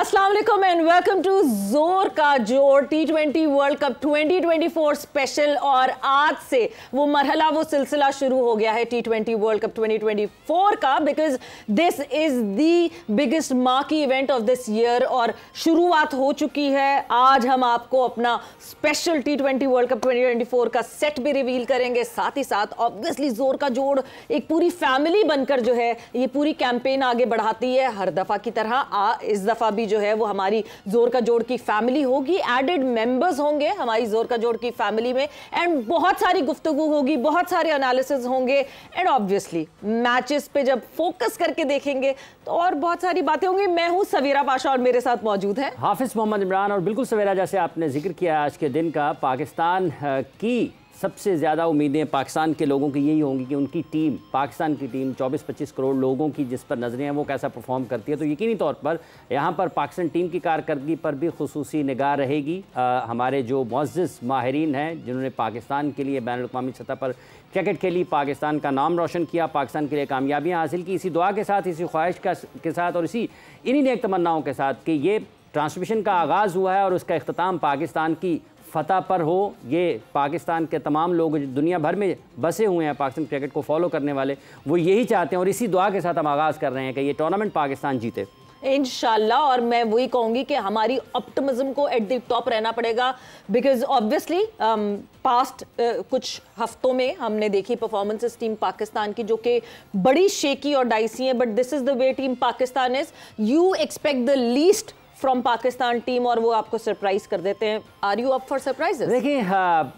अस्सलाम वालेकुम and welcome to जोर का जोर T20 वर्ल्ड कप 2024 स्पेशल। और आज से वो मरहला वो सिलसिला शुरू हो गया है T20 वर्ल्ड कप 2024 का, because this is the biggest marquee event of this year और शुरुआत हो चुकी है। आज हम आपको अपना स्पेशल T20 वर्ल्ड कप 2024 का सेट भी रिवील करेंगे, साथ ही साथ ऑब्वियसली जोर का जोड़ एक पूरी फैमिली बनकर जो है ये पूरी कैंपेन आगे बढ़ाती है हर दफा की तरह। इस दफा भी जो है वो हमारी जोर का जोड़ की फैमिली होगी, एडेड मेंबर्स होंगे हमारी जोर का जोड़ की फैमिली में, एंड बहुत सारी गुफ्तगू होगी, बहुत सारे एनालिसिस होंगे, एंड ऑब्वियसली मैचेस पे जब फोकस करके देखेंगे तो और बहुत सारी बातें होंगी। मैं हूं सवीरा पाशा और मेरे साथ मौजूद है हाफिज मोहम्मद इमरान। और बिल्कुल सवेरा, जैसे आपने जिक्र किया आज के दिन का, पाकिस्तान की सबसे ज़्यादा उम्मीदें पाकिस्तान के लोगों की यही होंगी कि उनकी टीम, पाकिस्तान की टीम 24-25 करोड़ लोगों की जिस पर नज़रें हैं वो कैसा परफॉर्म करती है। तो यकीनी तौर पर यहाँ पर पाकिस्तान टीम की कारकर्दगी पर भी खुसूसी निगाह रहेगी। हमारे जो मुअज़्ज़िज़ माहिरीन हैं जिन्होंने पाकिस्तान के लिए बैनुल-अक़वामी सतह पर क्रिकेट खेली, पाकिस्तान का नाम रोशन किया, पाकिस्तान के लिए कामयाबियाँ हासिल की, इसी दुआ के साथ, इसी ख्वाहिश के साथ और इन्हीं नेक तमन्नाओं के साथ कि ये ट्रांसमिशन का आगाज़ हुआ है और उसका इख्तिताम पाकिस्तान की फ़तह पर हो। ये पाकिस्तान के तमाम लोग दुनिया भर में बसे हुए हैं, पाकिस्तान क्रिकेट को फॉलो करने वाले, वो यही चाहते हैं और इसी दुआ के साथ हम आगाज़ कर रहे हैं कि ये टूर्नामेंट पाकिस्तान जीते इंशाल्लाह। और मैं वही कहूंगी कि हमारी ऑप्टिमिज्म को एट द टॉप रहना पड़ेगा, बिकॉज ऑब्वियसली पास्ट कुछ हफ्तों में हमने देखी परफॉर्मेंसेस टीम पाकिस्तान की जो कि बड़ी शेकी और डाइसी हैं, but this is the way team Pakistan is. You expect the least from Pakistan team और वो आपको सरप्राइज कर देते हैं। Are you up for surprises? देखिए,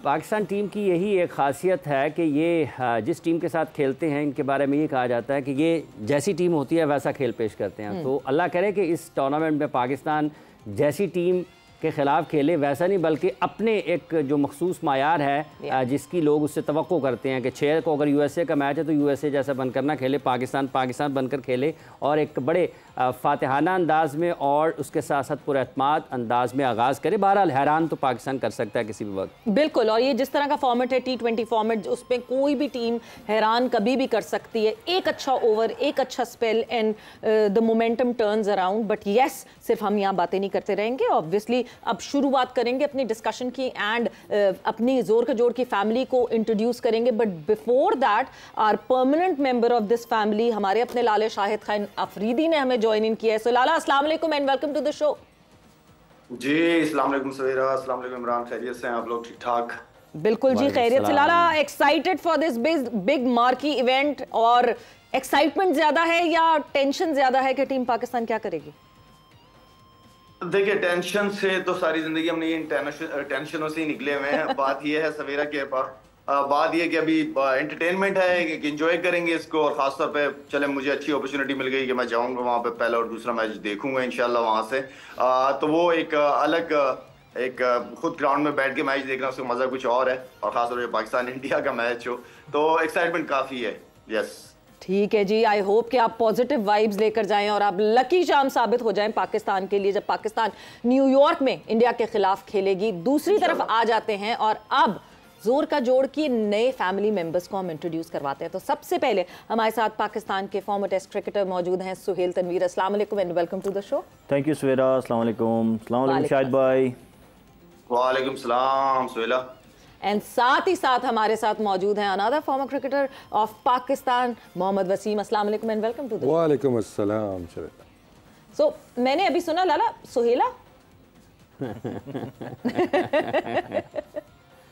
पाकिस्तान टीम की यही एक खासियत है कि ये जिस टीम के साथ खेलते हैं इनके बारे में ये कहा जाता है कि ये जैसी टीम होती है वैसा खेल पेश करते हैं। तो अल्लाह करे कि इस टूर्नामेंट में पाकिस्तान जैसी टीम के ख़िलाफ़ खेले, वैसा नहीं बल्कि अपने एक जो मखसूस मायार है जिसकी लोग उससे तवक्को करते हैं कि 6 को अगर यूएसए का मैच है तो यूएसए जैसा बनकर ना खेले, पाकिस्तान बनकर खेले और एक बड़े फातिहाना अंदाज में और उसके साथ साथ पुरएतमाद अंदाज में आगाज़ करे। बहरहाल हैरान तो पाकिस्तान कर सकता है किसी भी वक्त। बिल्कुल, और ये जिस तरह का फॉर्मेट है T20 फॉर्मेट, उसमें कोई भी टीम हैरान कभी भी कर सकती है। एक अच्छा ओवर, एक अच्छा spell and the momentum turns around. But yes, सिर्फ हम यहाँ बातें नहीं करते रहेंगे। ऑब्वियसली अब शुरुआत करेंगे अपनी डिस्कशन की एंड अपनी जोर का जोड़ की फैमिली को इंट्रोड्यूस करेंगे। But before that, our permanent member of this family, हमारे अपने लाले शाहिद खान अफरीदी ने हमें ज्वाइन इन किया है। सो लाला, अस्सलाम वालेकुम and welcome to the show. जी अस्सलाम वालेकुम सवेरा, अस्सलाम वालेकुम इमरान, खैरियत से हैं आप लोग? ठीक ठाक? बिल्कुल जी, खैरियत से। Lala, excited for this big marquee event, और एक्साइटमेंट ज्यादा है या टेंशन ज्यादा है कि टीम पाकिस्तान क्या करेगी? देखिए, टेंशन से तो सारी जिंदगी हमने टेंशनों से ही निकले हुए हैं। बात यह है सवेरा के बात यह कि अभी एंटरटेनमेंट है कि एंजॉय करेंगे इसको, और खासतौर पे चले मुझे अच्छी अपॉर्चुनिटी मिल गई कि मैं जाऊंगा वहाँ पे, पहला और दूसरा मैच देखूंगा इंशाल्लाह वहाँ से। तो वो एक अलग खुद ग्राउंड में बैठ के मैच देखना, उसका मजा कुछ और है, और खासतौर पर पाकिस्तान इंडिया का मैच हो तो एक्साइटमेंट काफी है। यस, ठीक है जी। आई होप कि आप पॉजिटिव वाइब्स लेकर जाएं और आप लकी चार्म साबित हो जाएं पाकिस्तान के लिए, जब पाकिस्तान न्यूयॉर्क में इंडिया के खिलाफ खेलेगी। दूसरी तरफ आ जाते हैं और अब जोर का जोड़ की नए फैमिली मेंबर्स को हम इंट्रोड्यूस करवाते हैं। तो सबसे पहले हमारे साथ पाकिस्तान के फॉर्मर टेस्ट क्रिकेटर मौजूद हैं सुहेल तनवीर। अस्सलाम वालेकुम and welcome to the show. Thank you Savera. अस्सलाम वालेकुम। अस्सलाम वालेकुम शाहिद भाई। वालेकुम सलाम सुहेला। एंड साथ ही साथ हमारे साथ मौजूद हैं another former cricketer of Pakistan, Mohammad Wasim. अस्सलाम वालेकुम and welcome to the show. वालेकुम अस्सलाम। सो मैंने अभी सुना लाला, सुहेला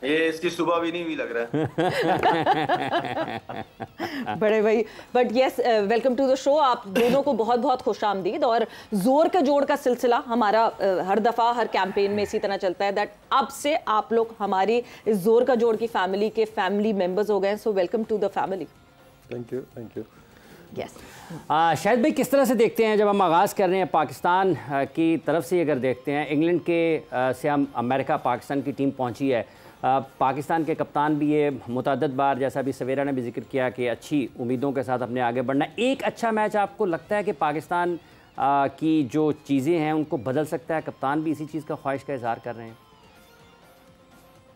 ये इसकी सुबह भी नहीं हुई लग रहा है। बड़े भाई, but yes, welcome to the show. आप दोनों को बहुत बहुत खुशामदीद। और जोर का जोड़ का सिलसिला हमारा हर दफ़ा हर कैंपेन में इसी तरह चलता है दैट अब से आप लोग हमारी इस जोर का जोड़ की फैमिली के फैमिली मेंबर्स हो गए। So welcome to the family. Thank you, thank you. Yes, Shahid भाई, किस तरह से देखते हैं जब हम आगाज़ कर रहे हैं पाकिस्तान की तरफ से, अगर देखते हैं इंग्लैंड के से हम अमेरिका पाकिस्तान की टीम पहुंची है, पाकिस्तान के कप्तान भी ये मुतअद्दिद बार, जैसा भी सवेरा ने भी जिक्र किया, कि अच्छी उम्मीदों के साथ अपने आगे बढ़ना। एक अच्छा मैच आपको लगता है कि पाकिस्तान की जो चीज़ें हैं उनको बदल सकता है? कप्तान भी इसी चीज़ का ख्वाहिश का इजहार कर रहे हैं।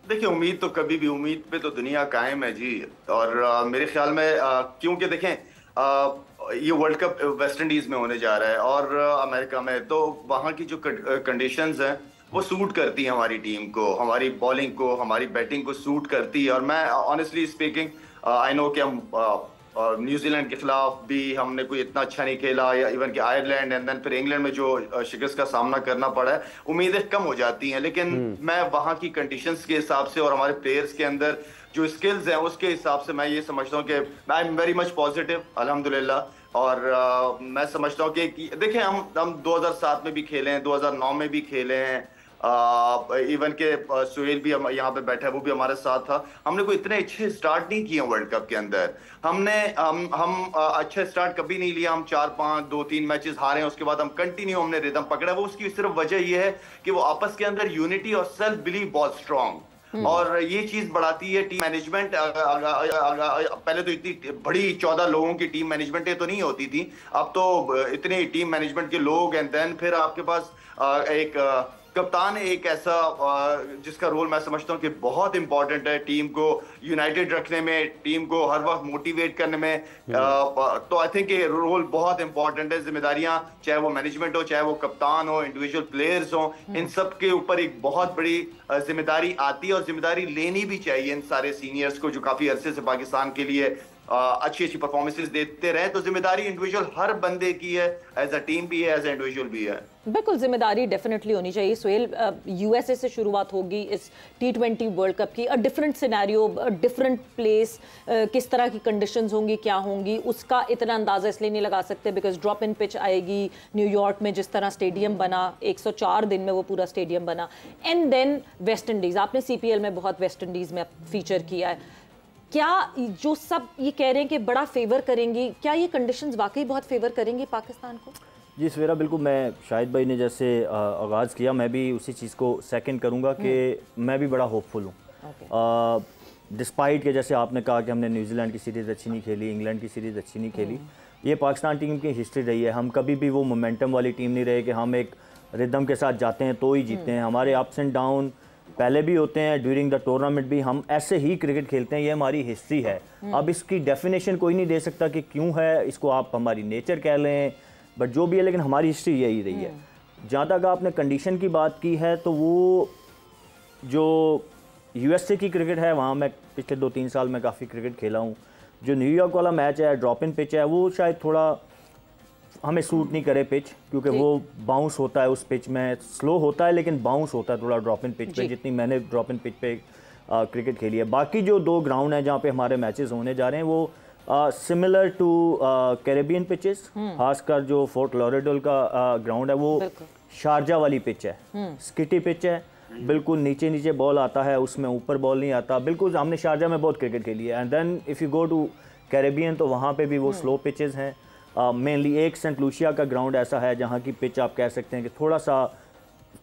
देखिए, उम्मीद तो कभी भी, उम्मीद पे तो दुनिया कायम है जी। और मेरे ख्याल में क्योंकि देखें ये वर्ल्ड कप वेस्ट इंडीज में होने जा रहा है और अमेरिका में, तो वहाँ की जो कंडीशंस हैं वो सूट करती है हमारी टीम को, हमारी बॉलिंग को, हमारी बैटिंग को सूट करती है। और मैं ऑनेस्टली स्पीकिंग आई नो कि हम न्यूजीलैंड के खिलाफ भी हमने कोई इतना अच्छा नहीं खेला, या इवन कि आयरलैंड एंड देन फिर इंग्लैंड में जो शिकस्त का सामना करना पड़ा है, उम्मीदें कम हो जाती हैं। लेकिन मैं वहाँ की कंडीशंस के हिसाब से और हमारे प्लेयर्स के अंदर जो स्किल्स हैं उसके हिसाब से मैं ये समझता हूँ कि I am very much positive अल्हम्दुलिल्लाह। और मैं समझता हूँ कि देखिए हम 2007 में भी खेले हैं, 2009 में भी खेले हैं, इवन के सुहेल भी यहाँ पे बैठा है, वो भी हमारे साथ था। हमने कोई इतने अच्छे स्टार्ट नहीं किए वर्ल्ड कप के अंदर। हम अच्छे स्टार्ट कभी नहीं लिया। हम 4-5 2-3 मैचेस हारे हैं, उसके बाद हम कंटिन्यू हमने रिदम पकड़ा। वो उसकी सिर्फ वजह ये है कि वो आपस के अंदर यूनिटी और सेल्फ बिलीव बहुत स्ट्रांग, और ये चीज बढ़ाती है टीम मैनेजमेंट। पहले तो इतनी बड़ी 14 लोगों की टीम मैनेजमेंट तो नहीं होती थी, अब तो इतने टीम मैनेजमेंट के लोग, एंड देन फिर आपके पास एक कप्तान एक ऐसा जिसका रोल मैं समझता हूँ कि बहुत इंपॉर्टेंट है टीम को यूनाइटेड रखने में, टीम को हर वक्त मोटिवेट करने में। तो आई थिंक ये रोल बहुत इंपॉर्टेंट है। जिम्मेदारियां चाहे वो मैनेजमेंट हो, चाहे वो कप्तान हो, इंडिविजुअल प्लेयर्स हो, इन सब के ऊपर एक बहुत बड़ी जिम्मेदारी आती है और जिम्मेदारी लेनी भी चाहिए इन सारे सीनियर्स को जो काफी अरसे से पाकिस्तान के लिए अच्छी अच्छी परफॉर्मेंसेस देते रहे। तो जिम्मेदारी इंडिविजुअल हर बंदे की है, एज अ टीम भी है, एज अ इंडिविजुअल भी है। बिल्कुल जिम्मेदारी डेफिनेटली होनी चाहिए। सुहेल, यूएसए से शुरुआत होगी इस T20 वर्ल्ड कप की, a different scenario, different place, किस तरह की कंडीशंस होंगी, क्या होंगी, उसका इतना अंदाजा इसलिए नहीं लगा सकते बिकॉज ड्रॉप इन पिच आएगी न्यूयॉर्क में, जिस तरह स्टेडियम बना 104 दिन में वो पूरा स्टेडियम बना, एंड देन वेस्ट इंडीज़। आपने CPL में बहुत वेस्ट इंडीज़ में फीचर किया है। क्या जो सब ये कह रहे हैं कि बड़ा फेवर करेंगी, क्या ये कंडीशंस वाकई बहुत फेवर करेंगी पाकिस्तान को? जी सवेरा, बिल्कुल। मैं शाहिद भाई ने जैसे आगाज़ किया, मैं भी उसी चीज़ को सेकंड करूंगा कि मैं भी बड़ा होपफुल हूँ। डिस्पाइट के जैसे आपने कहा कि हमने न्यूजीलैंड की सीरीज़ अच्छी नहीं खेली, इंग्लैंड की सीरीज़ अच्छी नहीं खेली, ये पाकिस्तान टीम की हिस्ट्री रही है। हम कभी भी वो मोमेंटम वाली टीम नहीं रहे कि हम एक रिदम के साथ जाते हैं तो ही जीतते हैं। हमारे अप्स एंड डाउन पहले भी होते हैं, ड्यूरिंग द टूर्नामेंट भी हम ऐसे ही क्रिकेट खेलते हैं, ये हमारी हिस्ट्री है। अब इसकी डेफिनेशन कोई नहीं दे सकता कि क्यों है, इसको आप हमारी नेचर कह लें, बट जो भी है, लेकिन हमारी हिस्ट्री यही रही है। जहाँ तक आपने कंडीशन की बात की है, तो वो जो USA की क्रिकेट है, वहाँ मैं पिछले 2-3 साल में काफ़ी क्रिकेट खेला हूँ। जो न्यूयॉर्क वाला मैच है, ड्रॉप इन पिच है, वो शायद थोड़ा हमें सूट नहीं करे पिच, क्योंकि वो बाउंस होता है उस पिच में, स्लो होता है लेकिन बाउंस होता है थोड़ा ड्रॉप इन पिच पे, जितनी मैंने ड्रॉप इन पिच पे क्रिकेट खेली है। बाकी जो 2 ग्राउंड हैं जहाँ पे हमारे मैचेस होने जा रहे हैं, वो सिमिलर टू कैरेबियन पिचेस, खासकर जो फोर्ट लॉरेडोल का ग्राउंड है वो शारजा वाली पिच है, स्किटी पिच है, बिल्कुल नीचे नीचे बॉल आता है, उसमें ऊपर बॉल नहीं आता। बिल्कुल हमने शारजा में बहुत क्रिकेट खेली है। And then if you go to Caribbean तो वहाँ पे भी वो स्लो पिचेस हैं। मेनली एक सेंट लूसिया का ग्राउंड ऐसा है जहाँ की पिच आप कह सकते हैं कि थोड़ा सा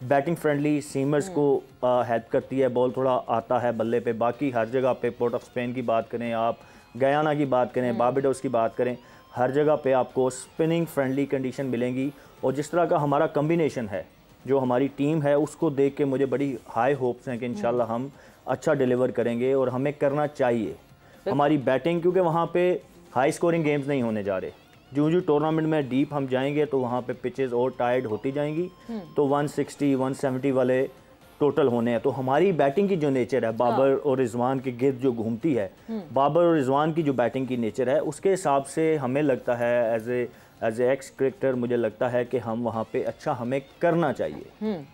बैटिंग फ्रेंडली, सीमर्स को हेल्प करती है, बॉल थोड़ा आता है बल्ले पे। बाकी हर जगह पे, पोर्ट ऑफ स्पेन की बात करें आप, गयाना की बात करें, बारबाडोस की बात करें, हर जगह पे आपको स्पिनिंग फ्रेंडली कंडीशन मिलेंगी। और जिस तरह का हमारा कम्बिनेशन है, जो हमारी टीम है, उसको देख के मुझे बड़ी हाई होप्स हैं कि इंशाल्लाह हम अच्छा डिलीवर करेंगे, और हमें करना चाहिए। हमारी बैटिंग, क्योंकि वहाँ पे हाई स्कोरिंग गेम्स नहीं होने जा रहे, जो जो टूर्नामेंट में डीप हम जाएंगे तो वहाँ पे पिचेस और टायर्ड होती जाएंगी, तो 160 170 वाले टोटल होने हैं। तो हमारी बैटिंग की जो नेचर है, बाबर और रिजवान के गिर्द जो घूमती है, बाबर और रिजवान की जो बैटिंग की नेचर है, उसके हिसाब से हमें लगता है एज ए एक्स क्रिकेटर, मुझे लगता है कि हम वहाँ पे अच्छा हमें करना चाहिए।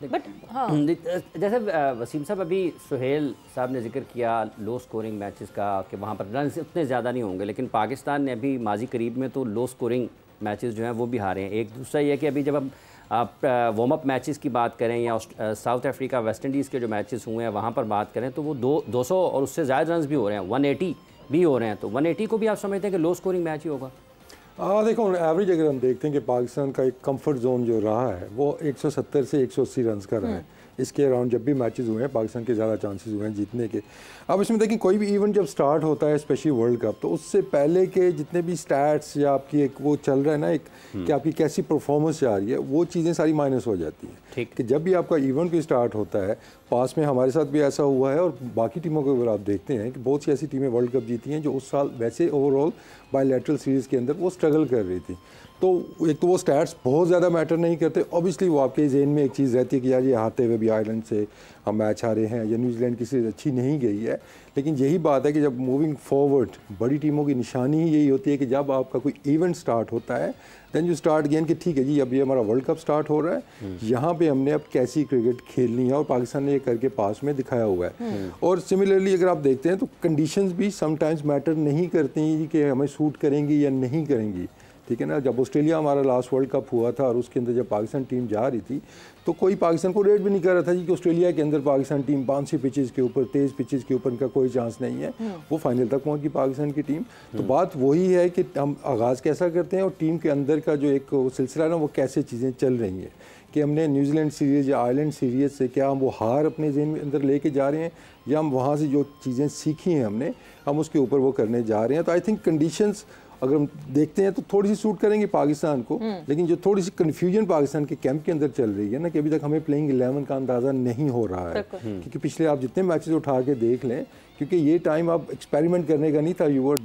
बट हाँ, जैसे वसीम साहब, अभी सुहेल साहब ने जिक्र किया लो स्कोरिंग मैचेस का, कि वहाँ पर रन उतने ज़्यादा नहीं होंगे, लेकिन पाकिस्तान ने अभी माजी करीब में तो लो स्कोरिंग मैचेस जो हैं वो भी हारे हैं। एक दूसरा ये है कि अभी जब हम आप वार्म अप मैचेस की बात करें या साउथ अफ्रीका वेस्ट इंडीज़ के जो मैचेस हुए हैं वहाँ पर बात करें, तो वो 200 और उससे ज़्यादा रन भी हो रहे हैं, 180 भी हो रहे हैं। तो 180 को भी आप समझते हैं कि लो स्कोरिंग मैच ही होगा? देखो, एवरेज अगर हम देखते हैं कि पाकिस्तान का एक कंफर्ट जोन जो रहा है वो 170 से 180 रन का रहा है। इसके अराउंड जब भी मैचेस हुए हैं पाकिस्तान के ज़्यादा चांसेस हुए हैं जीतने के। अब इसमें देखिए, कोई भी इवेंट जब स्टार्ट होता है, स्पेशली वर्ल्ड कप, तो उससे पहले के जितने भी स्टैट्स या आपकी एक वो चल रहा है ना, एक कि आपकी कैसी परफॉर्मेंस आ रही है, वो चीज़ें सारी माइनस हो जाती हैं। ठीक, कि जब भी आपका इवेंट भी स्टार्ट होता है पास में हमारे साथ भी ऐसा हुआ है और बाकी टीमों को अगर आप देखते हैं कि बहुत सी ऐसी टीमें वर्ल्ड कप जीती हैं जो उस साल वैसे ओवरऑल बायलैटरल सीरीज़ के अंदर वो स्ट्रगल कर रही थी। तो एक तो वो स्टैट्स बहुत ज़्यादा मैटर नहीं करते, ऑब्वियसली वो आपके जहन में एक चीज़ रहती है कि यार ये हारते हुए भी आयरलैंड से हम मैच हारे हैं या न्यूजीलैंड की सीरीज़ अच्छी नहीं गई है। लेकिन यही बात है कि जब मूविंग फॉरवर्ड बड़ी टीमों की निशानी ही यही होती है कि जब आपका कोई इवेंट स्टार्ट होता है देन यू स्टार्ट गेन कि ठीक है जी अब ये हमारा वर्ल्ड कप स्टार्ट हो रहा है, यहाँ पे हमने अब कैसी क्रिकेट खेलनी है और पाकिस्तान ने ये करके पास में दिखाया हुआ है। और सिमिलरली अगर आप देखते हैं तो कंडीशंस भी समटाइम्स मैटर नहीं करती कि हमें सूट करेंगी या नहीं करेंगी, ठीक है ना। जब ऑस्ट्रेलिया हमारा लास्ट वर्ल्ड कप हुआ था और उसके अंदर जब पाकिस्तान टीम जा रही थी तो कोई पाकिस्तान को रेट भी नहीं कर रहा था जी कि ऑस्ट्रेलिया के अंदर पाकिस्तान टीम बाउंसी पिचेस के ऊपर, तेज़ पिचेस के ऊपर इनका कोई चांस नहीं है। वो फाइनल तक पहुंच गई पाकिस्तान की टीम। तो बात वही है कि हम आगाज़ कैसा करते हैं और टीम के अंदर का जो एक सिलसिला है ना वो कैसे चीज़ें चल रही हैं कि हमने न्यूजीलैंड सीरीज़ या आयरलैंड सीरीज़ से क्या हम वो हार अपने ज़हन में अंदर लेके जा रहे हैं या हम वहाँ से जो चीज़ें सीखी हैं हमने हम उसके ऊपर वो करने जा रहे हैं। तो आई थिंक कंडीशंस अगर हम देखते हैं तो थोड़ी सी सूट करेंगे पाकिस्तान को, लेकिन जो थोड़ी सी कन्फ्यूजन पाकिस्तान के कैंप के अंदर चल रही है ना कि अभी तक हमें प्लेइंग 11 का अंदाज़ा नहीं हो रहा है, क्योंकि पिछले आप जितने मैचेस उठा के देख लें क्योंकि ये टाइम आप एक्सपेरिमेंट करने का नहीं था, you were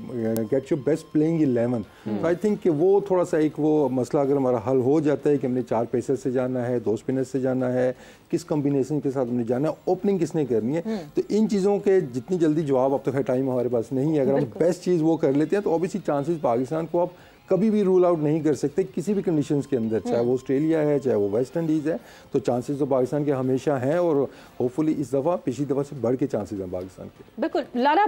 get your best playing 11। तो आई थिंक कि वो थोड़ा सा एक वो मसला अगर हमारा हल हो जाता है कि हमने 4 पेसर से जाना है, 2 स्पिनर से जाना है, किस कम्बिनेशन के साथ हमने जाना है, ओपनिंग किसने करनी है, तो इन चीज़ों के जितनी जल्दी जवाब अब तक है टाइम हमारे पास नहीं है। अगर हम बेस्ट चीज़ वो कर लेते हैं तो ऑब्वियसली चांसेस पाकिस्तान को आप कभी भी रूल आउट नहीं कर सकते किसी भी कंडीशंस के अंदर, चाहे वो ऑस्ट्रेलिया है चाहे वो वेस्ट इंडीज़ है। तो चांसेस तो पाकिस्तान के हमेशा हैं और होपफुली इस दफ़ा पिछली दफ़ा से बढ़ के चांसेस हैं पाकिस्तान के। बिल्कुल लारा,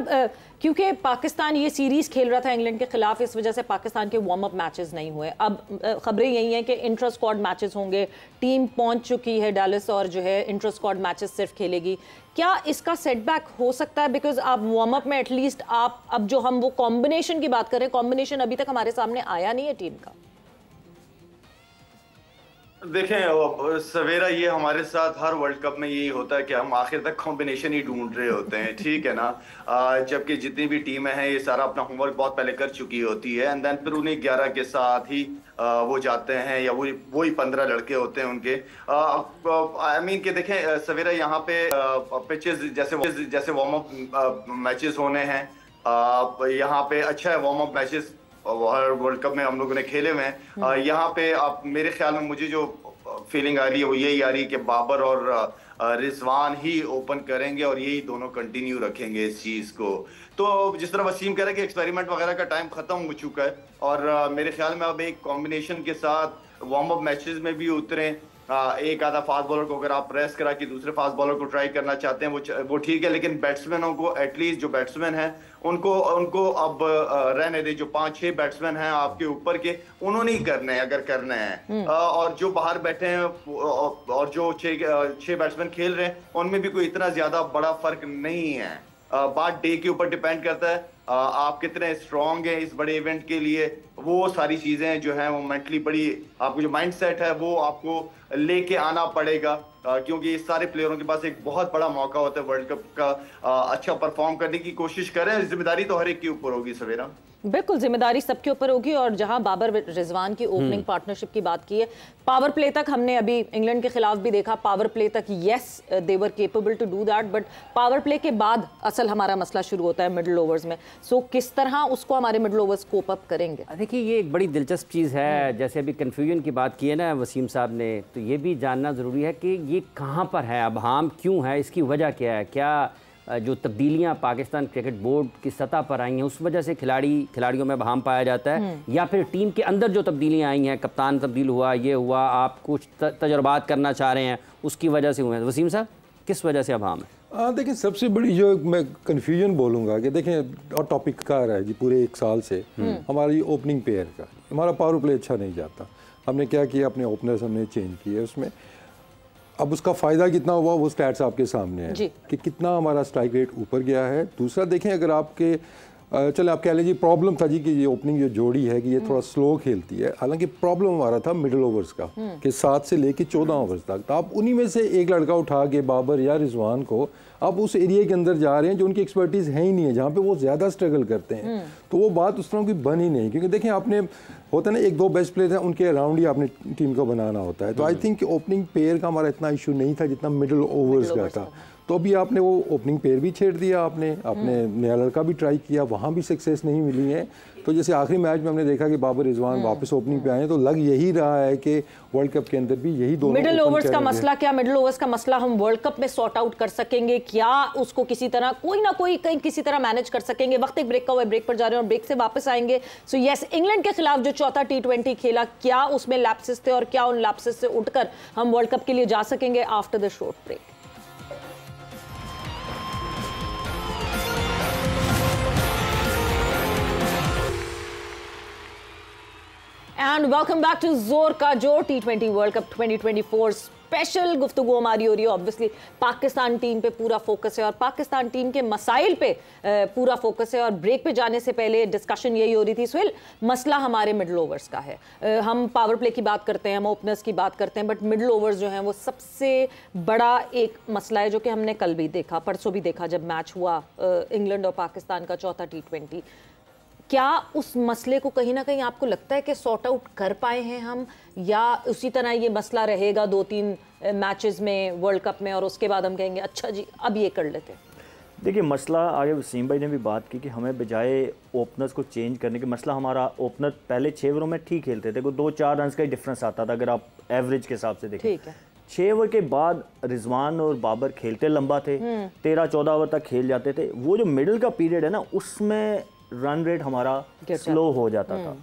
क्योंकि पाकिस्तान ये सीरीज़ खेल रहा था इंग्लैंड के खिलाफ, इस वजह से पाकिस्तान के वार्म अप मैचेस नहीं हुए। अब खबरें यही हैं कि इंट्रा स्क्वाड मैचेस होंगे, टीम पहुंच चुकी है डैलस और जो है इंट्रा स्क्वाड मैचेस सिर्फ खेलेगी। क्या इसका सेटबैक हो सकता है? बिकॉज आप वार्म अप में एटलीस्ट आप अब जो हम वो कॉम्बिनेशन की बात करें, कॉम्बिनेशन अभी तक हमारे सामने आया नहीं है टीम का। देखें सवेरा, ये हमारे साथ हर वर्ल्ड कप में यही होता है कि हम आखिर तक कॉम्बिनेशन ही ढूंढ रहे होते हैं, ठीक है ना। जबकि जितनी भी टीमें हैं ये सारा अपना होमवर्क बहुत पहले कर चुकी होती है एंड देन फिर उन्हें 11 के साथ ही वो जाते हैं या वही 15 लड़के होते हैं उनके। आई मीन कि देखें सवेरा, यहाँ पे पिचेस जैसे वार्म अप मैचेस होने हैं, यहाँ पे अच्छा है वार्म अप मैचेस हर वर्ल्ड कप में हम लोगों ने खेले हुए हैं। यहाँ पे आप मेरे ख्याल में मुझे जो फीलिंग आ रही है वो यही आ रही है कि बाबर और रिजवान ही ओपन करेंगे और यही दोनों कंटिन्यू रखेंगे इस चीज को। तो जिस तरह वसीम कह रहा है कि एक्सपेरिमेंट वगैरह का टाइम खत्म हो चुका है और मेरे ख्याल में अब एक कॉम्बिनेशन के साथ वार्म अप मैचेस में भी उतरें। एक आधा फास्ट बॉलर को अगर आप प्रेस करा कि दूसरे फास्ट बॉलर को ट्राई करना चाहते हैं वो ठीक है, लेकिन बैट्समैनों को एटलीस्ट जो बैट्समैन हैं उनको अब रहने दे। जो 5-6 बैट्समैन हैं आपके ऊपर के, उन्होंने ही करने हैं अगर करने हैं। और जो बाहर बैठे हैं और जो 6 बैट्समैन खेल रहे हैं उनमें भी कोई इतना ज्यादा बड़ा फर्क नहीं है। बात डे के ऊपर डिपेंड करता है आप कितने स्ट्रांग हैं इस बड़े इवेंट के लिए। वो सारी चीजें जो हैं वो मेंटली बड़ी, आपको जो माइंड सेट है वो आपको लेके आना पड़ेगा, क्योंकि इस सारे प्लेयरों के पास एक बहुत बड़ा मौका होता है वर्ल्ड कप का अच्छा परफॉर्म करने की कोशिश करें। जिम्मेदारी तो हर एक के ऊपर होगी सवेरा। बिल्कुल जिम्मेदारी सबके ऊपर होगी। और जहां बाबर रिजवान की ओपनिंग पार्टनरशिप की बात की है, पावर प्ले तक हमने अभी इंग्लैंड के खिलाफ भी देखा, पावर प्ले तक yes they were capable to do that, but power play के बाद असल हमारा मसला शुरू होता है मिडिल ओवर्स में। सो किस तरह उसको हमारे मिडिल ओवर्स कोप अप करेंगे? देखिए ये एक बड़ी दिलचस्प चीज़ है। जैसे अभी कन्फ्यूजन की बात की है ना वसीम साहब ने, तो ये भी जानना ज़रूरी है कि ये कहाँ पर है, अबहाम क्यों है, इसकी वजह क्या है। क्या जो तब्दीलियां पाकिस्तान क्रिकेट बोर्ड की सतह पर आई हैं उस वजह से खिलाड़ियों में अबहाम पाया जाता है, या फिर टीम के अंदर जो तब्दीलियां आई हैं, कप्तान तब्दील हुआ, ये हुआ, आप कुछ तजुर्बात करना चाह रहे हैं उसकी वजह से हुए हैं? वसीम साहब किस वजह से अबहाम है? देखिए सबसे बड़ी जो मैं कन्फ्यूजन बोलूँगा कि देखें और टॉपिक का रहा है जी पूरे 1 साल से हमारी ओपनिंग पेयर का, हमारा पावर प्ले अच्छा नहीं जाता। हमने क्या किया, अपने ओपनर्स हमने चेंज किए उसमें। अब उसका फ़ायदा कितना हुआ वो स्टैट्स आपके सामने है कि कितना हमारा स्ट्राइक रेट ऊपर गया है। दूसरा देखें अगर आपके चले आप कह लीजिए प्रॉब्लम था जी कि ये ओपनिंग जो जोड़ी है कि ये थोड़ा स्लो खेलती है, हालांकि प्रॉब्लम हमारा था मिडिल ओवर्स का कि 7 से लेके 14 ओवर्स तक। तो आप उन्हीं में से एक लड़का उठा के बाबर या रिजवान को अब उस एरिया के अंदर जा रहे हैं जो उनकी एक्सपर्टीज़ है ही नहीं है, जहाँ पे वो ज़्यादा स्ट्रगल करते हैं। तो वो बात उस तरह की बन ही नहीं, क्योंकि देखें आपने होता है ना, एक दो बेस्ट प्लेयर हैं उनके अराउंड ही आपने टीम को बनाना होता है। तो आई थिंक ओपनिंग पेयर का हमारा इतना इशू नहीं था जितना मिडल ओवर्स का था। तो अभी आपने वो ओपनिंग पेयर भी छेड़ दिया, आपने नया लड़का भी ट्राई किया, वहाँ भी सक्सेस नहीं मिली है। तो जैसे आखिरी मैच में हमने देखा कि बाबर रिजवान वापस ओपनिंग पे आए, तो लग यही रहा है कि वर्ल्ड कप के अंदर भी यही दोनों मिडिल ओवर्स का मसला, क्या मिडिल ओवर्स का मसला हम वर्ल्ड कप में सॉर्ट आउट कर सकेंगे? क्या उसको किसी तरह कोई ना कोई कहीं किसी तरह मैनेज कर सकेंगे? वक्त एक ब्रेक का हुआ, ब्रेक पर जा रहे हैं और ब्रेक से वापस आएंगे। सो यस, इंग्लैंड के खिलाफ जो चौथा T20 खेला, क्या उसमें लैप्सेस थे और क्या उन लैप्सेस से उठकर हम वर्ल्ड कप के लिए जा सकेंगे? After the short break. And welcome back to जोर का जोर T20 वर्ल्ड कप 2024 स्पेशल गुफ्तगू हमारी हो रही है। ऑब्वियसली पाकिस्तान टीम पे पूरा फोकस है और पाकिस्तान टीम के मसाइल पे पूरा फोकस है। और ब्रेक पे जाने से पहले डिस्कशन यही हो रही थी, सुहेल, मसला हमारे मिडिल ओवर्स का है। हम पावर प्ले की बात करते हैं, हम ओपनर्स की बात करते हैं, बट मिडिल ओवर्स जो हैं वो सबसे बड़ा एक मसला है, जो कि हमने कल भी देखा, परसों भी देखा जब मैच हुआ इंग्लैंड और पाकिस्तान का चौथा T20। क्या उस मसले को कहीं ना कहीं आपको लगता है कि सॉर्ट आउट कर पाए हैं हम, या उसी तरह ये मसला रहेगा 2-3 मैचेस में वर्ल्ड कप में और उसके बाद हम कहेंगे अच्छा जी अब ये कर लेते हैं? देखिए, मसला आगे वसीम भाई ने भी बात की कि हमें बजाय ओपनर्स को चेंज करने के, मसला हमारा ओपनर पहले 6 ओवरों में ठीक खेलते थे, कोई 2-4 रन का ही डिफरेंस आता था अगर आप एवरेज के हिसाब से देखें। ठीक है, 6 ओवर के बाद रिजवान और बाबर खेलते लंबा थे, 13-14 ओवर तक खेल जाते थे। वो जो मिडिल का पीरियड है ना, उसमें रन रेट हमारा स्लो हो जाता था।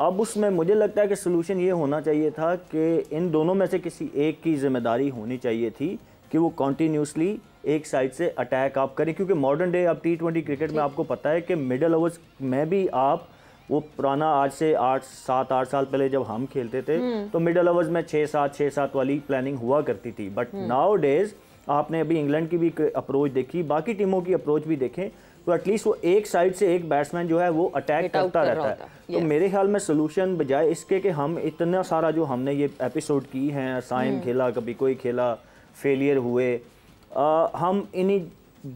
अब उसमें मुझे लगता है कि सोल्यूशन ये होना चाहिए था कि इन दोनों में से किसी एक की जिम्मेदारी होनी चाहिए थी कि वो कॉन्टीन्यूसली एक साइड से अटैक आप करें, क्योंकि मॉडर्न डे अब T20 क्रिकेट में आपको पता है कि मिडल ओवर्स में भी आप वो पुराना, आज से 7-8 साल पहले जब हम खेलते थे तो मिडल ओवर्स में 6-7 वाली प्लानिंग हुआ करती थी। बट नाउ डेज आपने अभी इंग्लैंड की भी अप्रोच देखी, बाकी टीमों की अप्रोच भी देखें, तो एटलीस्ट वो एक साइड से एक बैट्समैन जो है वो अटैक करता रहता है। तो मेरे ख्याल में सोल्यूशन बजाय इसके कि हम इतना सारा जो हमने ये एपिसोड की हैं, साइम खेला, कभी कोई खेला, फेलियर हुए, हम इन्हीं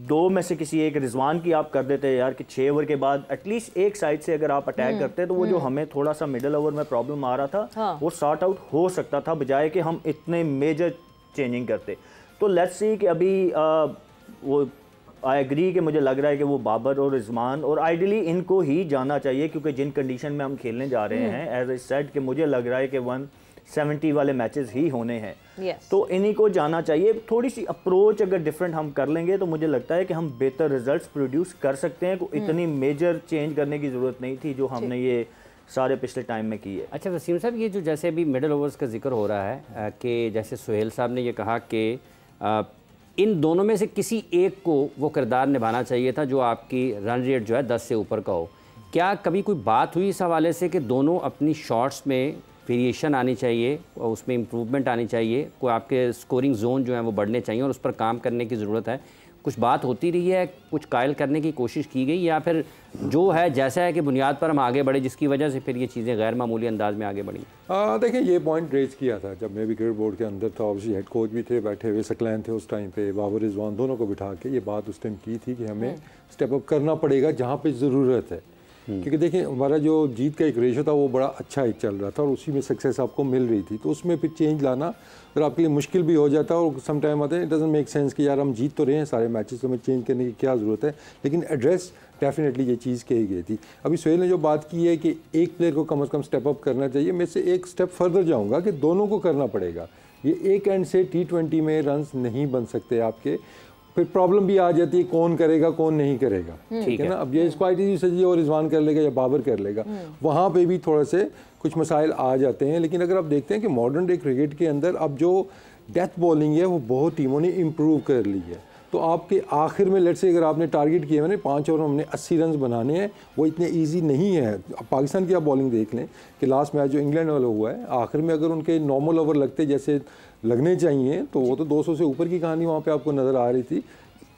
2 में से किसी एक, रिजवान की आप कर देते यार कि 6 ओवर के बाद एटलीस्ट एक साइड से अगर आप अटैक करते तो वो जो हमें थोड़ा सा मिडल ओवर में प्रॉब्लम आ रहा था वो सॉर्ट आउट हो सकता था, बजाय कि हम इतने मेजर चेंजिंग करते। तो लेट्स सी कि अभी वो आई एग्री कि मुझे लग रहा है कि वो बाबर और रिजवान और आइडियली इनको ही जाना चाहिए, क्योंकि जिन कंडीशन में हम खेलने जा रहे हैं, एज आई सेड कि मुझे लग रहा है कि 170 वाले मैचेस ही होने हैं। तो इन्हीं को जाना चाहिए। थोड़ी सी अप्रोच अगर डिफरेंट हम कर लेंगे तो मुझे लगता है कि हम बेहतर रिजल्ट्स प्रोड्यूस कर सकते हैं। इतनी मेजर चेंज करने की ज़रूरत नहीं थी जो हमने ये सारे पिछले टाइम में की है। अच्छा वसीम साहब, ये जो जैसे अभी मिडल ओवर्स का जिक्र हो रहा है कि जैसे सुहेल साहब ने ये कहा कि इन दोनों में से किसी एक को वो किरदार निभाना चाहिए था जो आपकी रन रेट जो है 10 से ऊपर का हो। क्या कभी कोई बात हुई इस हवाले से कि दोनों अपनी शॉट्स में वेरिएशन आनी चाहिए और उसमें इम्प्रूवमेंट आनी चाहिए, कोई आपके स्कोरिंग जोन जो है वो बढ़ने चाहिए और उस पर काम करने की ज़रूरत है? कुछ बात होती रही है, कुछ कायल करने की कोशिश की गई, या फिर जो है जैसा है कि बुनियाद पर हम आगे बढ़े जिसकी वजह से फिर ये चीज़ें गैर मामूली अंदाज में आगे बढ़ी? देखिए, ये पॉइंट रेज किया था जब मैं भी क्रिकेट बोर्ड के अंदर था। ऑब्वियसली हेड कोच भी थे बैठे हुए, सकलैन थे उस टाइम पे, बाबर रिजवान, दोनों को बिठा के ये बात उस टाइम की थी कि हमें स्टेप अप करना पड़ेगा जहाँ पे ज़रूरत है। क्योंकि देखिए, हमारा जो जीत का एक रेशो था वो बड़ा अच्छा ही चल रहा था और उसी में सक्सेस आपको मिल रही थी। तो उसमें फिर चेंज लाना फिर आपके लिए मुश्किल भी हो जाता है और सम टाइम आते हैं इट डजंट मेक सेंस कि यार हम जीत तो रहे हैं सारे मैचेस, तो हमें चेंज करने की क्या ज़रूरत है। लेकिन एड्रेस डेफिनेटली ये चीज़ कही गई थी। अभी सुहेल ने जो बात की है कि एक प्लेयर को कम से कम स्टेप अप करना चाहिए, मैं से एक स्टेप फर्दर जाऊँगा कि दोनों को करना पड़ेगा। ये एक एंड से T20 में रन्स नहीं बन सकते आपके, फिर प्रॉब्लम भी आ जाती है कौन करेगा कौन नहीं करेगा। ठीक है ना। अब ये स्क्वाड सजी और रिजवान कर लेगा या बाबर कर लेगा, वहाँ पे भी थोड़े से कुछ मसाइल आ जाते हैं। लेकिन अगर आप देखते हैं कि मॉडर्न डे क्रिकेट के अंदर अब जो डेथ बॉलिंग है वो बहुत टीमों ने इम्प्रूव कर ली है। तो आपके आखिर में लेट्स से अगर आपने टारगेट किया मैंने 5 ओवर हमने 80 रन बनाने हैं, वो इतने ईजी नहीं है। अब पाकिस्तान की आप बॉलिंग देख लें कि लास्ट मैच जो इंग्लैंड वाला हुआ है, आखिर में अगर उनके नॉर्मल ओवर लगते जैसे लगने चाहिए तो वो तो 200 से ऊपर की कहानी वहाँ पे आपको नज़र आ रही थी।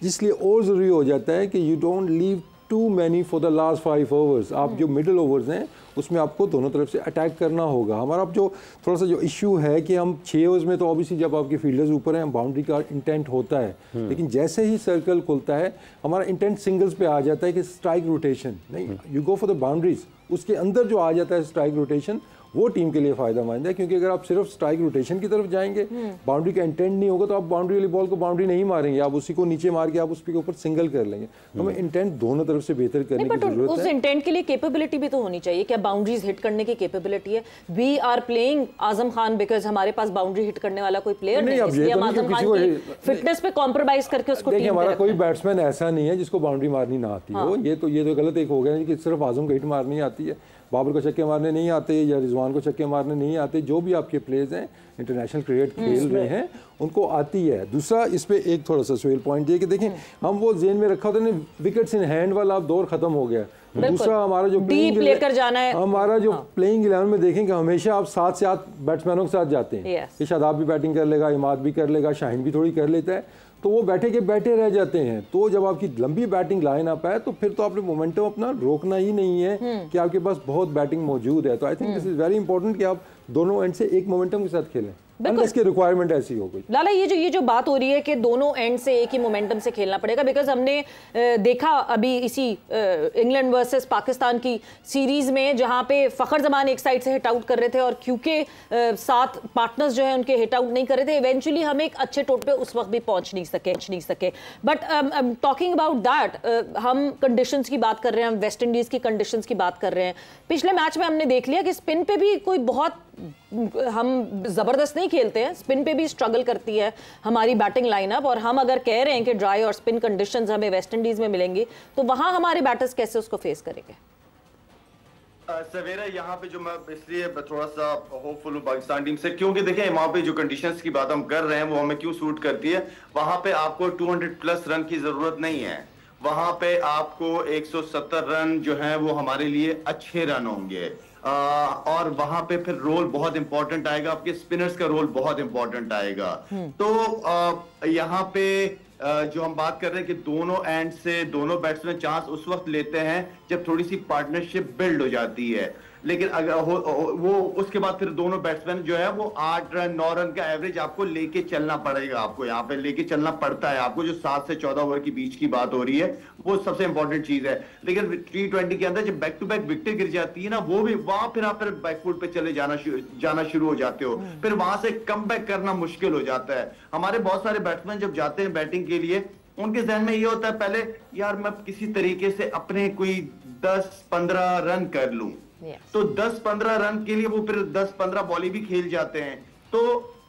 इसलिए और ज़रूरी हो जाता है कि you don't leave too many for the last 5 overs. आप जो मिडिल ओवर्स हैं उसमें आपको दोनों तरफ से अटैक करना होगा। हमारा अब जो थोड़ा सा जो इशू है कि हम 6 ओवर्स में तो ऑब्वियसली जब आपके फील्डर्स ऊपर हैं बाउंड्री का इंटेंट होता है, लेकिन जैसे ही सर्कल खुलता है हमारा इंटेंट सिंगल्स पे आ जाता है कि स्ट्राइक रोटेशन नहीं, you go for the boundaries. उसके अंदर जो आ जाता है स्ट्राइक रोटेशन वो टीम के लिए फायदेमंद है, क्योंकि अगर आप सिर्फ स्ट्राइक रोटेशन की तरफ जाएंगे, बाउंड्री का इंटेंट नहीं होगा तो आप बाउंड्री वाली बॉल को बाउंड्री नहीं मारेंगे, आप उसी को नीचे मार के आप उसके ऊपर सिंगल कर लेंगे। तो हमें इंटेंट दोनों तरफ से बेहतर करने की जरूरत है। उस इंटेंट के लिए कैपेबिलिटी भी तो होनी चाहिए। क्या बाउंड्रीज हिट करने की कैपेबिलिटी है? We are playing Azam Khan because हमारे पास बाउंड्री हिट करने वाला कोई प्लेयर नहीं है, इसलिए हम आजम खान की फिटनेस पे कॉम्प्रोमाइज करके उसको देखिए हमारा कोई बैट्समैन ऐसा नहीं है जिसको बाउंड्री मारनी ना आती हो। ये तो गलत एक हो गया कि सिर्फ आजम को हिट मारनी आती है, बाबर को छक्के मारने नहीं आते या रिजवान को छक्के मारने नहीं आते। जो भी आपके प्लेयर्स हैं इंटरनेशनल क्रिकेट खेल रहे हैं उनको आती है। दूसरा इस पे एक थोड़ा सा सुहेल पॉइंट ये कि देखें हम वो जेन में रखा होता है विकेट्स इन हैंड वाला अब दौर खत्म हो गया। दूसरा हमारा जो डीप लेकर जाना है, हमारा जो प्लेइंग 11 में देखेंगे हमेशा आप 7 से 8 बैट्समैनों के साथ जाते हैं। कि शादाब भी बैटिंग कर लेगा, इमाद भी कर लेगा, शाहीन भी थोड़ी कर लेता है, तो वो बैठे के बैठे रह जाते हैं। तो जब आपकी लंबी बैटिंग लाइन अप है तो फिर तो आपने मोमेंटम अपना रोकना ही नहीं है कि आपके पास बहुत बैटिंग मौजूद है। तो I think this is very important कि आप दोनों एंड से एक मोमेंटम के साथ खेलें, इसकी रिक्वायरमेंट ऐसी हो गई। लाला ये जो बात हो रही है कि दोनों एंड से एक ही मोमेंटम से खेलना पड़ेगा, बिकॉज हमने देखा अभी इसी इंग्लैंड वर्सेस पाकिस्तान की सीरीज में जहां पे फखर जमान एक साइड से हिट आउट कर रहे थे और क्योंकि 7 पार्टनर्स जो है उनके हिट आउट नहीं कर रहे थे, इवेंचुअली हम एक अच्छे टोट पे उस वक्त भी पहुंच नहीं सके। बट टॉकिंग अबाउट दैट, हम कंडीशंस की बात कर रहे हैं, हम वेस्ट इंडीज की कंडीशंस की बात कर रहे हैं। पिछले मैच में हमने देख लिया कि स्पिन पे भी कोई बहुत हम जबरदस्त नहीं खेलते हैं, स्पिन पे भी स्ट्रगल करती है हमारी बैटिंग लाइनअप। और हम अगर कह रहे हैं कि ड्राई और स्पिन कंडीशंस हमें वेस्ट इंडीज में मिलेंगी तो वहां हमारे बैटर्स कैसे उसको फेस करेंगे? सवेरा यहाँ पे जो मैं इसलिए थोड़ा सा होपफुल हूँ पाकिस्तान टीम से, क्योंकि देखें वहां पे जो कंडीशंस की बात हम कर रहे हैं वो हमें क्यों सूट करती है। वहां पे आपको 200 प्लस रन की जरूरत नहीं है, वहां पे आपको 170 रन जो है वो हमारे लिए अच्छे रन होंगे। और वहां पे फिर रोल बहुत इंपॉर्टेंट आएगा, आपके स्पिनर्स का रोल बहुत इंपॉर्टेंट आएगा। तो यहाँ पे जो हम बात कर रहे हैं कि दोनों एंड से दोनों बैट्समैन चांस उस वक्त लेते हैं जब थोड़ी सी पार्टनरशिप बिल्ड हो जाती है, लेकिन अगर वो उसके बाद फिर दोनों बैट्समैन जो है वो 8 रन 9 रन का एवरेज आपको लेके चलना पड़ेगा। आपको यहाँ पे लेके चलना पड़ता है आपको, जो 7 से 14 ओवर की बीच की बात हो रही है वो सबसे इंपॉर्टेंट चीज है। लेकिन T20 के अंदर जब बैक टू बैक विकेट गिर जाती है ना, वो भी वहां फिर आप फिर बैकफुट पे चले जाना शुरू हो जाते हो, फिर वहां से कम बैक करना मुश्किल हो जाता है। हमारे बहुत सारे बैट्समैन जब जाते हैं बैटिंग के लिए उनके जहन में ये होता है पहले यार मैं किसी तरीके से अपने कोई 10-15 रन कर लूं। तो 10-15 रन के लिए वो फिर 10-15 बॉली भी खेल जाते हैं। तो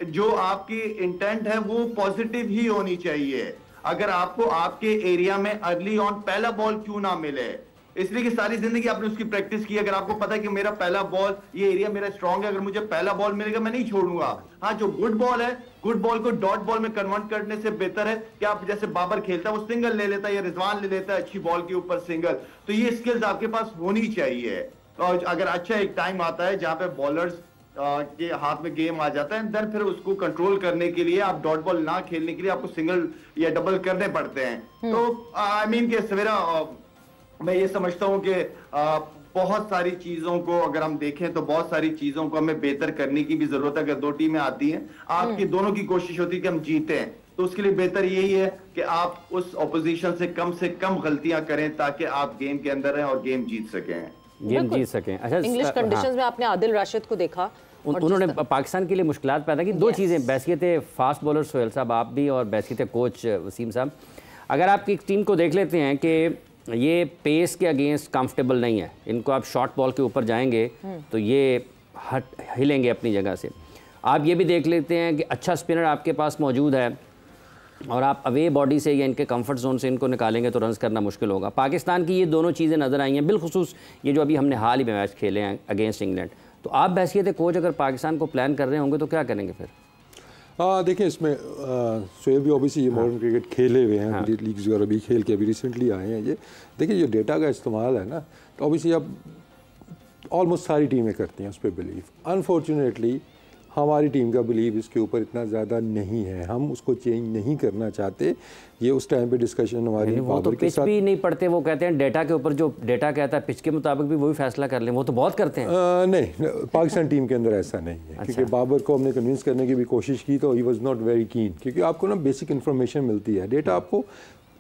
जो आपकी इंटेंट है वो पॉजिटिव ही होनी चाहिए। अगर आपको आपके एरिया में अर्ली ऑन पहला बॉल क्यों ना मिले, इसलिए कि सारी जिंदगी आपने उसकी प्रैक्टिस की। अगर आपको पता है कि मेरा पहला बॉल, ये एरिया मेरा स्ट्रांग है, अगर मुझे पहला बॉल मिलेगा मैं नहीं छोड़ूंगा। हाँ, जो गुड बॉल है, good ball co dot ball में कन्वर्ट करने से बेहतर है कि आप जैसे बाबर खेलता है वो सिंगल ले लेता है या रिजवान ले लेता है अच्छी बॉल के ऊपर सिंगल। तो ये स्किल्स आपके पास होनी चाहिए। और अगर अच्छा एक टाइम आता है जहां पे बॉलर्स के हाथ में गेम आ जाता है, देन फिर उसको कंट्रोल करने के लिए आप डॉट बॉल ना खेलने के लिए आपको सिंगल या डबल करने पड़ते हैं। तो आई मीन के सवेरा मैं ये समझता हूं कि बहुत सारी चीजों को अगर हम देखें तो बहुत सारी चीजों को हमें बेहतर करने की भी जरूरत है। अगर 2 टीमें आती हैं, आपकी दोनों की कोशिश होती है कि हम जीतें, तो उसके लिए बेहतर यही है कि आप उस ऑपोजिशन से कम गलतियां करें ताकि आप गेम के अंदर रहें और गेम जीत सकें। अच्छा, इंग्लिश कंडीशंस में आपने आदिल राशिद को देखा, उन्होंने पाकिस्तान के लिए मुश्किलात पैदा की। 2 चीज़ें, बैसियत फास्ट बॉलर सोहेल साहब आप भी और बैसियत कोच वसीम साहब, अगर आपकी टीम को देख लेते हैं कि ये पेस के अगेंस्ट कंफर्टेबल नहीं है, इनको आप शॉर्ट बॉल के ऊपर जाएंगे तो ये हिलेंगे अपनी जगह से। आप ये भी देख लेते हैं कि अच्छा स्पिनर आपके पास मौजूद है और आप अवे बॉडी से या इनके कंफर्ट जोन से इनको निकालेंगे तो रन्स करना मुश्किल होगा। पाकिस्तान की ये दोनों चीज़ें नज़र आई हैं, बिलखुसूस ये जो अभी हमने हाल ही में मैच खेले हैं अगेंस्ट इंग्लैंड। तो आप बैसियत कोच अगर पाकिस्तान को प्लान कर रहे होंगे तो क्या करेंगे फिर? देखिए इसमें सोहेल भी ऑब्वियसली ये मॉडर्न क्रिकेट खेले हुए हैं, लीग्स वगैरह भी खेल के अभी रिसेंटली आए हैं। ये देखिए जो डेटा का इस्तेमाल है ना, तो ऑब्वियसली अब ऑलमोस्ट सारी टीमें करती हैं उस पर बिलीव। अनफॉर्चुनेटली हमारी टीम का बिलीव इसके ऊपर इतना ज़्यादा नहीं है, हम उसको चेंज नहीं करना चाहते। ये उस टाइम पे डिस्कशन हमारी वो तो पिच भी नहीं पढ़ते, वो कहते हैं डेटा के ऊपर जो डेटा कहता है पिच के मुताबिक भी वही फैसला कर लें, वो तो बहुत करते हैं। नहीं, पाकिस्तान टीम के अंदर ऐसा नहीं है। क्योंकि बाबर को हमने कन्विंस करने की भी कोशिश की तो he was not very keen, क्योंकि आपको ना बेसिक इन्फॉर्मेशन मिलती है, डेटा आपको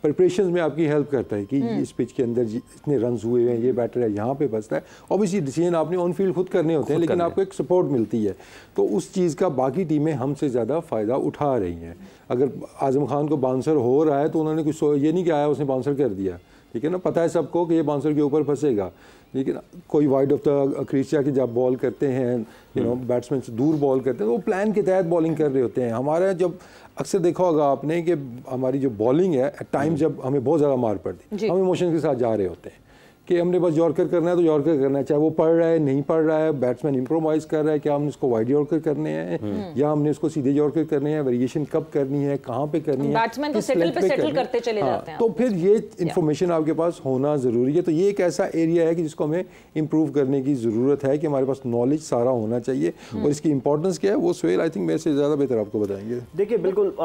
प्रिपरेशन में आपकी हेल्प करता है कि इस पिच के अंदर इतने रन्स हुए हैं, ये बैटर है यहाँ पे बसता है। ऑब्वियसली डिसीजन आपने ऑन फील्ड खुद करने होते हैं, लेकिन आपको एक सपोर्ट मिलती है, तो उस चीज़ का बाकी टीमें हमसे ज़्यादा फ़ायदा उठा रही हैं। अगर आज़म खान को बाउंसर हो रहा है तो उन्होंने कुछ ये नहीं किया, उसने बाउंसर कर दिया, ठीक है ना, पता है सबको कि ये बाउंसर के ऊपर फंसेगा, लेकिन कोई वाइड ऑफ द क्रीज के जब बॉल करते हैं, यू नो बैट्समैन से दूर बॉल करते हैं, तो वो प्लान के तहत बॉलिंग कर रहे होते हैं। हमारा जब अक्सर देखा होगा आपने कि हमारी जो बॉलिंग है एट टाइम जब हमें बहुत ज़्यादा मार पड़ती है, हम इमोशन के साथ जा रहे होते हैं कि हमने बस यॉर्कर करना है तो यॉर्कर करना है, चाहे वो पढ़ रहा है नहीं पढ़ रहा है, बैट्समैन इम्प्रोवाइज कर रहा है, क्या हमने उसको वाइड यॉर्कर करने हैं या हमने उसको सीधे यॉर्कर करने हैं, वेरिएशन कब करनी है, कहाँ पे करनी है, बैट्समैन को सेटल पे सेटल करते चले जाते हैं। तो फिर ये इन्फॉर्मेशन आपके पास होना ज़रूरी है। तो ये एक ऐसा एरिया है कि जिसको हमें इम्प्रूव करने की ज़रूरत है, कि हमारे पास नॉलेज सारा होना चाहिए, और इसकी इंपॉर्टेंस क्या है वो सुहेल आई थिंक मेरे से ज़्यादा बेहतर आपको बताएंगे। देखिए बिल्कुल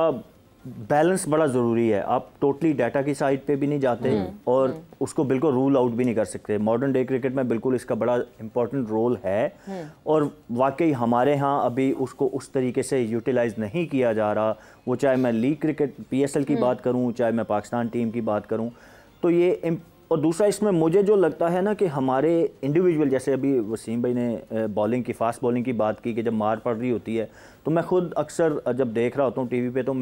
बैलेंस बड़ा ज़रूरी है, आप टोटली डाटा की साइड पे भी नहीं जाते और उसको बिल्कुल रूल आउट भी नहीं कर सकते। मॉडर्न डे क्रिकेट में बिल्कुल इसका बड़ा इंपॉर्टेंट रोल है, और वाकई हमारे यहाँ अभी उसको उस तरीके से यूटिलाइज नहीं किया जा रहा। वो चाहे मैं लीग क्रिकेट PSL की बात करूँ, चाहे मैं पाकिस्तान टीम की बात करूँ, तो ये और दूसरा इसमें मुझे जो लगता है ना कि हमारे इंडिविजुअल, जैसे अभी वसीम भाई ने बॉलिंग की, फास्ट बॉलिंग की बात की कि जब मार पड़ रही होती है, तो मैं खुद अक्सर जब देख रहा होता हूँ टीवी पे, तो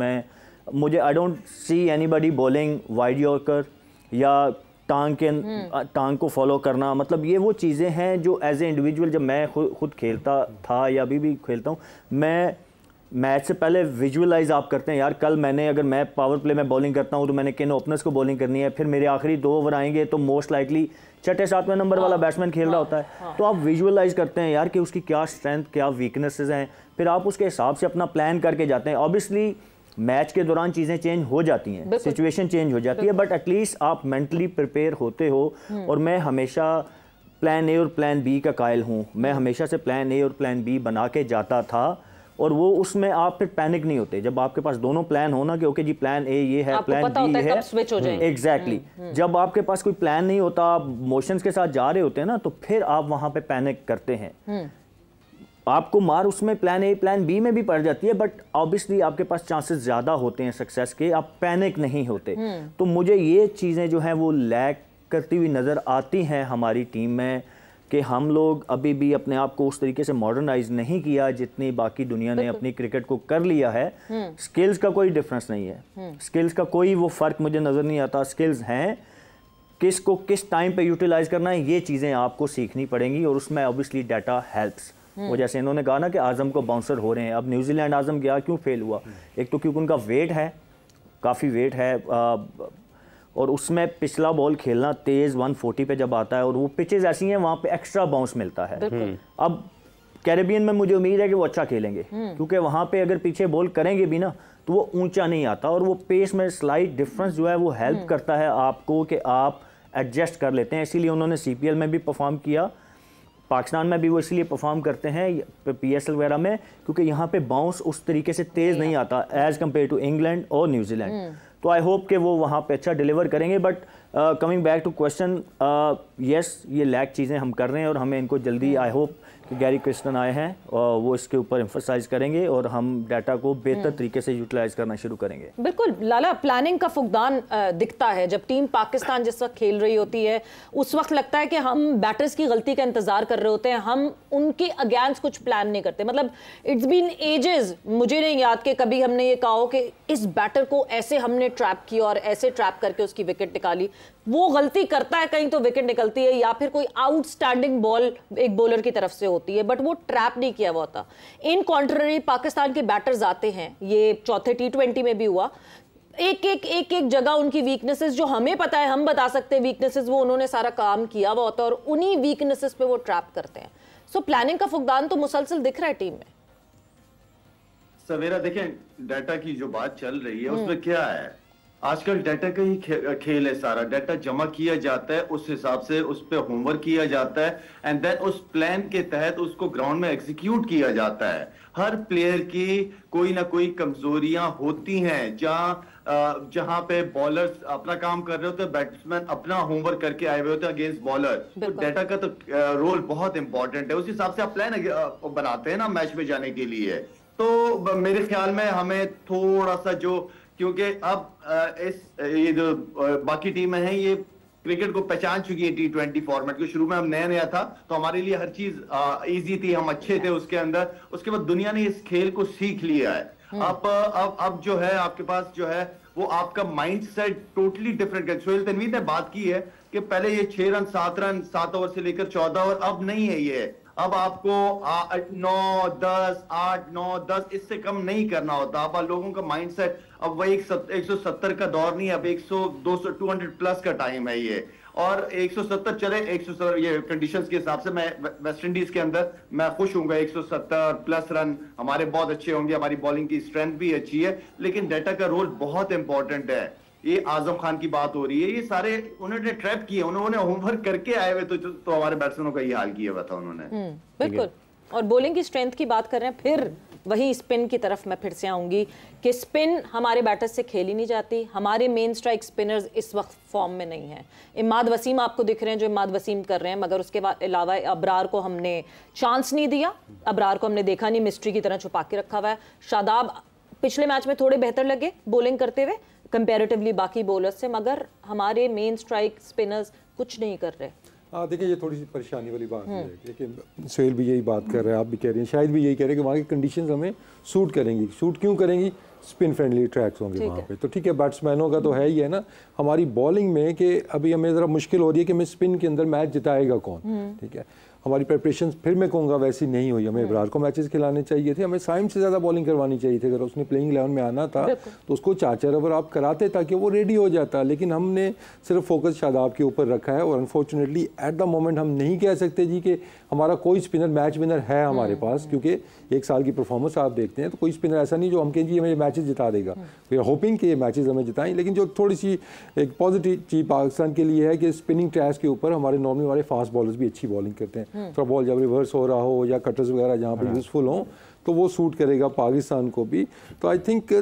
मुझे I don't see anybody bowling wide yorker या टांग को फॉलो करना। मतलब ये वो चीज़ें हैं जो एज ए इंडिविजुअल जब मैं खुद खेलता था या अभी भी खेलता हूँ, मैं मैच से पहले विजुअलाइज आप करते हैं, यार कल अगर मैं पावर प्ले में बॉलिंग करता हूँ तो मैंने किन ओपनर्स को बॉलिंग करनी है, फिर मेरे आखिरी 2 ओवर आएंगे तो मोस्ट लाइकली 6-7वें नंबर वाला बैट्समैन खेल रहा होता है। तो आप विजुअलाइज करते हैं यार कि उसकी क्या स्ट्रेंथ, क्या वीकनेसेस हैं, फिर आप उसके हिसाब से अपना प्लान करके जाते हैं। ऑब्वियसली मैच के दौरान चीज़ें चेंज हो जाती हैं, सिचुएशन चेंज हो जाती है, बट एटलीस्ट आप मेंटली प्रिपेयर होते हो। और मैं हमेशा प्लान ए और प्लान बी का कायल हूँ, मैं हमेशा से प्लान ए और प्लान बी बना के जाता था, और वो उसमें आप फिर पैनिक नहीं होते जब आपके पास दोनों प्लान हो ना, कि ओके जी प्लान ए ये है, प्लान बी है, स्विच हो जाए। एग्जैक्टली। जब आपके पास कोई प्लान नहीं होता, आप मोशंस के साथ जा रहे होते हैं ना, तो फिर आप वहां पे पैनिक करते हैं। आपको मार उसमें प्लान ए प्लान बी में भी पड़ जाती है, बट ऑब्वियसली आपके पास चांसेस ज़्यादा होते हैं सक्सेस के, आप पैनिक नहीं होते। तो मुझे ये चीज़ें जो हैं वो लैक करती हुई नज़र आती हैं हमारी टीम में, कि हम लोग अभी भी अपने आप को उस तरीके से मॉडर्नाइज नहीं किया जितनी बाकी दुनिया ने अपनी क्रिकेट को कर लिया है। स्किल्स का कोई डिफरेंस नहीं है, स्किल्स का कोई वो फ़र्क मुझे नज़र नहीं आता। स्किल्स हैं, किसको किस टाइम पे यूटिलाइज करना है, ये चीज़ें आपको सीखनी पड़ेंगी, और उसमें ऑब्वियसली डाटा हेल्प्स। वो जैसे इन्होंने कहा ना कि आज़म को बाउंसर हो रहे हैं, अब न्यूजीलैंड आज़म गया क्यों फेल हुआ, एक तो क्योंकि उनका वेट है, काफ़ी वेट है, और उसमें पिछला बॉल खेलना तेज़ 140 पे जब आता है, और वो पिचेस ऐसी हैं वहाँ पे एक्स्ट्रा बाउंस मिलता है। अब कैरेबियन में मुझे उम्मीद है कि वो अच्छा खेलेंगे, क्योंकि वहाँ पे अगर पीछे बॉल करेंगे भी ना तो वो ऊंचा नहीं आता, और वो पेस में स्लाइट डिफरेंस जो है वो हेल्प करता है आपको कि आप एडजस्ट कर लेते हैं। इसीलिए उन्होंने CPL में भी परफॉर्म किया, पाकिस्तान में भी वो इसलिए परफॉर्म करते हैं PSL वगैरह में, क्योंकि यहाँ पे बाउंस उस तरीके से तेज़ नहीं आता एज़ कम्पेयर टू इंग्लैंड और न्यूजीलैंड। तो आई होप कि वो वहाँ पे अच्छा डिलीवर करेंगे। But coming back to question, yes ये लैक चीज़ें हम कर रहे हैं, और हमें इनको जल्दी आई होप कि गैरी क्रिस्टन आए हैं और वो इसके ऊपर एम्फसाइज करेंगे, और हम डाटा को बेहतर तरीके से यूटिलाइज करना शुरू करेंगे। बिल्कुल लाला, प्लानिंग का फुकदान दिखता है जब टीम पाकिस्तान जिस वक्त खेल रही होती है, उस वक्त लगता है कि हम बैटर्स की गलती का इंतजार कर रहे होते हैं, हम उनके अगेंस्ट कुछ प्लान नहीं करते। मतलब इट्स बीन एजेस, मुझे नहीं याद कि कभी हमने ये कहा हो कि इस बैटर को ऐसे हमने ट्रैप किया और ऐसे ट्रैप करके उसकी विकेट निकाली। वो गलती करता है कहीं तो विकेट निकलती है, या फिर कोई आउटस्टैंडिंग बॉल एक बॉलर की तरफ से होती है, बट वो ट्रैप नहीं किया हुआ होता। इन कॉन्ट्ररी पाकिस्तान के बैटर्स आते हैं, ये चौथे T20 में भी हुआ, एक जगह उनकी वीकनेसेस जो हमें पता है, हम बता सकते हैं वीकनेसेस, वो उन्होंने सारा काम किया हुआ होता है, और उन्हीं वीकनेसेस पे वो ट्रैप करते हैं। सो प्लानिंग का फुकदान तो मुसलसल दिख रहा है टीम में। सवेरा देखें, डाटा की जो बात चल रही है उसमें क्या है, आजकल डाटा का ही खेल है सारा। डाटा जमा किया जाता है, उस हिसाब से उस पर होमवर्क किया जाता है एंड देन उस प्लान के तहत उसको ग्राउंड में एग्जीक्यूट किया जाता है। हर प्लेयर की कोई ना कोई कमजोरियां होती हैं, जहां पे बॉलर्स अपना काम कर रहे होते हैं, बैट्समैन अपना होमवर्क करके आए हुए होते हैं अगेंस्ट बॉलर। तो डाटा का तो रोल बहुत इंपॉर्टेंट है। उस हिसाब से आप प्लान बनाते हैं ना मैच में जाने के लिए। तो मेरे ख्याल में हमें थोड़ा सा क्योंकि अब ये जो बाकी टीमें हैं ये क्रिकेट को पहचान चुकी है T20 फॉर्मेट को। शुरू में हम नया था तो हमारे लिए हर चीज इजी थी, हम अच्छे थे उसके अंदर। उसके बाद दुनिया ने इस खेल को सीख लिया है। अब जो है आपके पास जो है वो आपका माइंडसेट टोटली डिफरेंट है। सोहेल तनवीर ने बात की है कि पहले ये 6 रन 7 रन 7 ओवर से लेकर 14 ओवर, अब नहीं है ये। अब आपको 9 10 8 9 10 इससे कम नहीं करना होता। अब लोगों का माइंडसेट अब वही 170 का दौर नहीं है, अब 100 200 200 प्लस का टाइम है ये। और 170 चले 170 ये कंडीशंस के हिसाब से मैं वेस्ट इंडीज के अंदर मैं खुश हूंगा। 170 प्लस रन हमारे बहुत अच्छे होंगे, हमारी बॉलिंग की स्ट्रेंथ भी अच्छी है, लेकिन डाटा का रोल बहुत इंपॉर्टेंट है। ये आजम खान की बात हो रही है, ये सारे उन्होंने ट्रैप किए, उन्होंने होमवर्क करके आए हुए तो हमारे बैट्समैनों का ये हाल किया हुआ था उन्होंने। बिल्कुल। और बॉलिंग की स्ट्रेंथ की बात कर रहे हैं, फिर वही स्पिन की तरफ मैं फिर से आऊंगी कि स्पिन हमारे बैटर्स से खेली नहीं जाती। हमारे मेन स्ट्राइक स्पिनर्स इस वक्त फॉर्म में नहीं है। इमाद वसीम आपको दिख रहे हैं जो इमाद वसीम कर रहे हैं, मगर उसके अलावा अबरार को हमने चांस नहीं दिया। अबरार को हमने देखा नहीं, मिस्ट्री की तरह छुपा के रखा हुआ है। शादाब पिछले मैच में थोड़े बेहतर लगे बॉलिंग करते हुए कंपैरेटिवली बाकी बॉलर्स से, मगर हमारे मेन स्ट्राइक स्पिनर्स कुछ नहीं कर रहे। देखिए ये थोड़ी सी परेशानी वाली बात है, लेकिन सोहेल भी यही बात कर रहे हैं, आप भी कह रहे हैं, शायद भी यही कह रहे हैं कि वहाँ की कंडीशंस हमें सूट करेंगी। सूट क्यों करेंगी? स्पिन फ्रेंडली ट्रैक्स होंगे वहाँ पे। तो ठीक है, बैट्समैनों का तो है ही है ना। हमारी बॉलिंग में कि अभी हमें ज़रा मुश्किल हो रही है कि हमें स्पिन के अंदर मैच जिताएगा कौन। ठीक है, हमारी प्रिपरेशन फिर मैं कहूँगा वैसी नहीं हुई। हमें इब्रार को मैचेस खिलाने चाहिए थे, हमें साइम से ज़्यादा बॉलिंग करवानी चाहिए थी। अगर उसने प्लेइंग 11 में आना था तो उसको 4-4 ओवर आप कराते ताकि वो रेडी हो जाता। लेकिन हमने सिर्फ फोकस शादाब के ऊपर रखा है और अनफॉर्चुनेटली एट द मोमेंट हम नहीं कह सकते जी कि हमारा कोई स्पिनर मैच विनर है हमारे पास, क्योंकि 1 साल की परफॉर्मेंस आप देखते हैं तो कोई स्पिनर ऐसा नहीं जो हम कहें जी हमें ये मैचेस जिता देगा। वी आर होपिंग कि ये मैचेस हमें जिताएं। लेकिन जो थोड़ी सी एक पॉजिटिव चीज़ पाकिस्तान के लिए है कि स्पिनिंग ट्रैश के ऊपर हमारे नॉर्मली हमारे फास्ट बॉलर्स भी अच्छी बॉलिंग करते हैं। थोड़ा बॉल जब रिवर्स हो रहा हो या कटर्स वगैरह जहाँ पर यूज़फुल हों तो वो सूट करेगा पाकिस्तान को भी। तो आई थिंक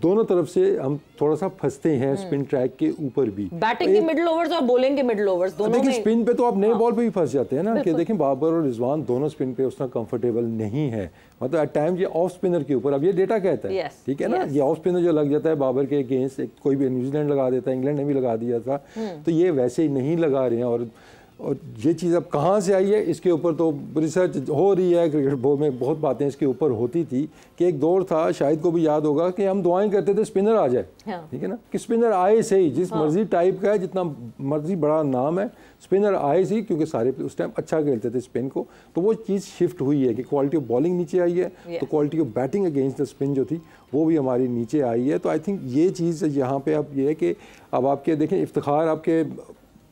दोनों तरफ से हम थोड़ा सा फंसते हैं स्पिन ट्रैक के ऊपर भी। बैटिंग के मिडिल ओवर्स और बॉलिंग के मिडिल ओवर्स दोनों में। देखिए स्पिन पे तो आप नए बॉल पे भी फंस जाते हैं ना, कि देखें बाबर और रिजवान दोनों स्पिन पे उतना कंफर्टेबल नहीं है। मतलब एट टाइम ये ऑफ स्पिनर के ऊपर, अब ये डेटा कहता है ठीक है ना, ये ऑफ स्पिनर जो लग जाता है बाबर के अगेंस्ट, कोई भी न्यूजीलैंड लगा देता है, इंग्लैंड ने भी लगा दिया था, तो ये वैसे ही नहीं लगा रहे हैं। और ये चीज़ अब कहाँ से आई है इसके ऊपर तो रिसर्च हो रही है। क्रिकेट बोर्ड में बहुत बातें इसके ऊपर होती थी कि एक दौर था, शायद को भी याद होगा, कि हम दुआएं करते थे स्पिनर आ जाए। ठीक है ना, कि स्पिनर आए से ही, जिस मर्जी टाइप का है, जितना मर्जी बड़ा नाम है, स्पिनर आए से ही, क्योंकि सारे उस टाइम अच्छा खेलते थे स्पिन को। तो वो चीज़ शिफ्ट हुई है कि क्वालिटी ऑफ बॉलिंग नीचे आई है, तो quality of batting against the spin जो थी वो भी हमारी नीचे आई है। तो आई थिंक ये चीज़ यहाँ पे अब ये है कि अब आपके देखें इफ्तिखार आपके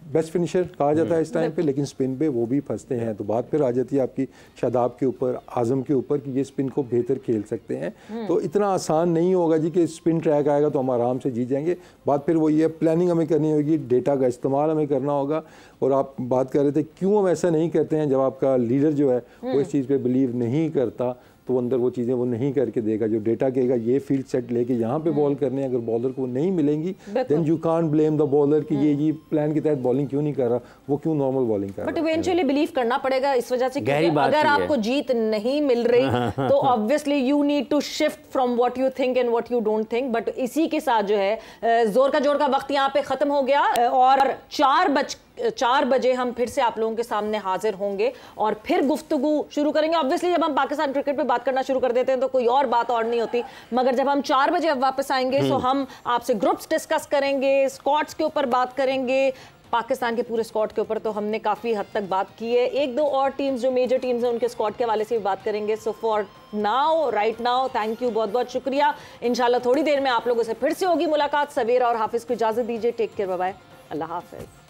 बेस्ट फिनिशर कहा जाता है इस टाइम पे, लेकिन स्पिन पे वो भी फंसते हैं। तो बात फिर आ जाती है आपकी शादाब के ऊपर, आजम के ऊपर, कि ये स्पिन को बेहतर खेल सकते हैं। तो इतना आसान नहीं होगा जी कि स्पिन ट्रैक आएगा तो हम आराम से जीत जाएंगे। बात फिर वो ये प्लानिंग हमें करनी होगी, डेटा का इस्तेमाल हमें करना होगा। और आप बात कर रहे थे क्यों हम ऐसा नहीं करते हैं, जब आपका लीडर जो है वो इस चीज़ पर बिलीव नहीं करता तो वो अंदर वो चीज़ें वो नहीं करके देगा। जो डेटा कहेगा ये फील्ड सेट लेके यहाँ पे बॉल करने, अगर बॉलर को नहीं मिलेंगी then you can't blame the bowler कि ये प्लान के तहत बॉलिंग क्यों नहीं कर रहा, वो क्यों नॉर्मल बॉलिंग कर रहा है। बट इवेंचुअली बिलीव करना पड़ेगा इस वजह से कि अगर आपको जीत नहीं मिल रही तो obviously you need to shift from what you think and what you don't think. But इसी के साथ जो है जोर का जोड़ का वक्त यहाँ पे खत्म हो गया और 4 बजे हम फिर से आप लोगों के सामने हाजिर होंगे और फिर गुफ्तगू शुरू करेंगे। ऑब्वियसली जब हम पाकिस्तान क्रिकेट पे बात करना शुरू कर देते हैं तो कोई और बात और नहीं होती, मगर जब हम 4 बजे अब वापस आएंगे तो हम आपसे ग्रुप्स डिस्कस करेंगे, स्क्वाड्स के ऊपर बात करेंगे, पाकिस्तान के पूरे स्क्वाड के ऊपर तो हमने काफ़ी हद तक बात की है। 1-2 और टीम्स जो मेजर टीम्स हैं उनके स्क्वाड के हवाले से भी बात करेंगे। So for now, right now, thank you, बहुत बहुत शुक्रिया। इंशाल्लाह थोड़ी देर में आप लोगों से फिर से होगी मुलाकात। सवेरा और हाफिज़ को इजाज़त दीजिए। टेक केयर, बाय बाय, अल्लाह हाफिज़।